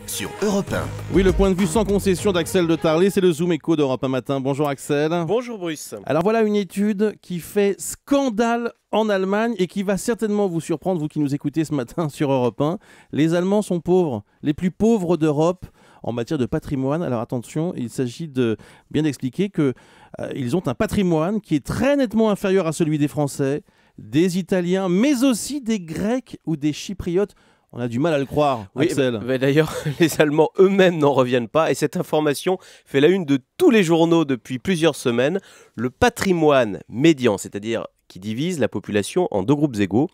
sur Europe 1. Oui, le point de vue sans concession d'Axel de Tarlé, c'est le Zoom Écho d'Europe 1 matin. Bonjour Axel. Bonjour Bruce. Alors voilà une étude qui fait scandale en Allemagne et qui va certainement vous surprendre, vous qui nous écoutez ce matin sur Europe 1. Les Allemands sont pauvres, les plus pauvres d'Europe en matière de patrimoine. Alors attention, il s'agit de bien expliquer qu'ils ont un patrimoine qui est très nettement inférieur à celui des Français, des Italiens, mais aussi des Grecs ou des Chypriotes. On a du mal à le croire, Axel. Oui, d'ailleurs, les Allemands eux-mêmes n'en reviennent pas et cette information fait la une de tous les journaux depuis plusieurs semaines. Le patrimoine médian, c'est-à-dire qui divise la population en deux groupes égaux,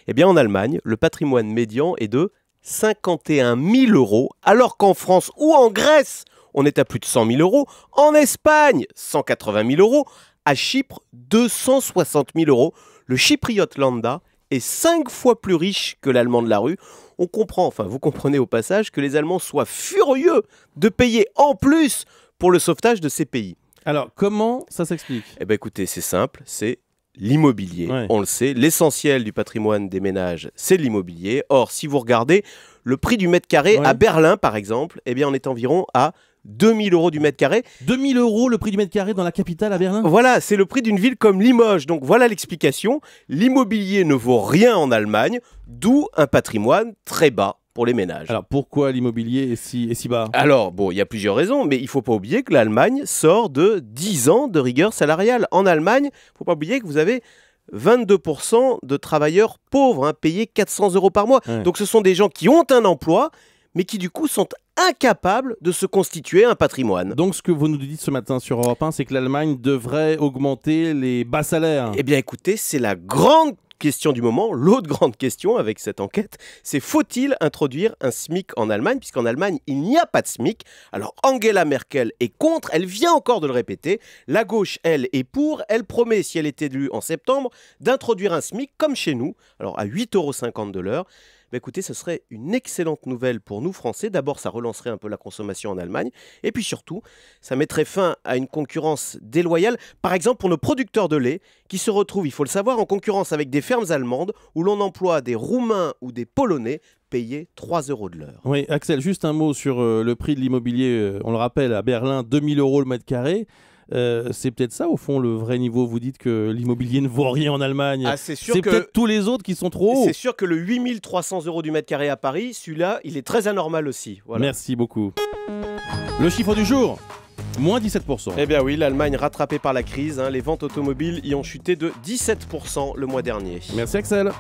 eh bien en Allemagne, le patrimoine médian est de 51 000 euros, alors qu'en France ou en Grèce, on est à plus de 100 000 euros. En Espagne, 180 000 euros. À Chypre, 260 000 euros. Le chypriote lambda est 5 fois plus riche que l'allemand de la rue. On comprend, enfin vous comprenez au passage, que les Allemands soient furieux de payer en plus pour le sauvetage de ces pays. Alors, comment ça s'explique ? Eh bien écoutez, c'est simple, c'est l'immobilier. Ouais. On le sait, l'essentiel du patrimoine des ménages, c'est l'immobilier. Or, si vous regardez, le prix du mètre carré à Berlin, par exemple, eh bien on est environ à 2 000 euros du mètre carré. 2 000 euros le prix du mètre carré dans la capitale à Berlin ? Voilà, c'est le prix d'une ville comme Limoges. Donc voilà l'explication. L'immobilier ne vaut rien en Allemagne, d'où un patrimoine très bas pour les ménages. Alors pourquoi l'immobilier est si bas ? Alors bon, il y a plusieurs raisons, mais il ne faut pas oublier que l'Allemagne sort de 10 ans de rigueur salariale. En Allemagne, il ne faut pas oublier que vous avez 22% de travailleurs pauvres, payés 400 euros par mois. Ouais. Donc ce sont des gens qui ont un emploi, mais qui du coup sont incapables de se constituer un patrimoine. Donc ce que vous nous dites ce matin sur Europe 1, c'est que l'Allemagne devrait augmenter les bas salaires. Eh bien écoutez, c'est la grande question du moment. L'autre grande question avec cette enquête, c'est faut-il introduire un SMIC en Allemagne ? Puisqu'en Allemagne, il n'y a pas de SMIC. Alors Angela Merkel est contre, elle vient encore de le répéter. La gauche, elle, est pour. Elle promet, si elle est élue en septembre, d'introduire un SMIC comme chez nous, alors à 8,50 € de l'heure. Bah écoutez, ce serait une excellente nouvelle pour nous Français. D'abord, ça relancerait un peu la consommation en Allemagne. Et puis surtout, ça mettrait fin à une concurrence déloyale. Par exemple, pour nos producteurs de lait, qui se retrouvent, il faut le savoir, en concurrence avec des fermes allemandes où l'on emploie des Roumains ou des Polonais payés 3 € de l'heure. Oui, Axel, juste un mot sur le prix de l'immobilier. On le rappelle, à Berlin, 2 000 € le mètre carré. C'est peut-être ça, au fond, le vrai niveau. Vous dites que l'immobilier ne vaut rien en Allemagne. Ah, c'est peut-être tous les autres qui sont trop hauts. C'est sûr que le 8 300 € du mètre carré à Paris, celui-là, il est très anormal aussi. Voilà. Merci beaucoup. Le chiffre du jour, moins 17%. Eh bien oui, l'Allemagne rattrapée par la crise. Les ventes automobiles y ont chuté de 17% le mois dernier. Merci Axel.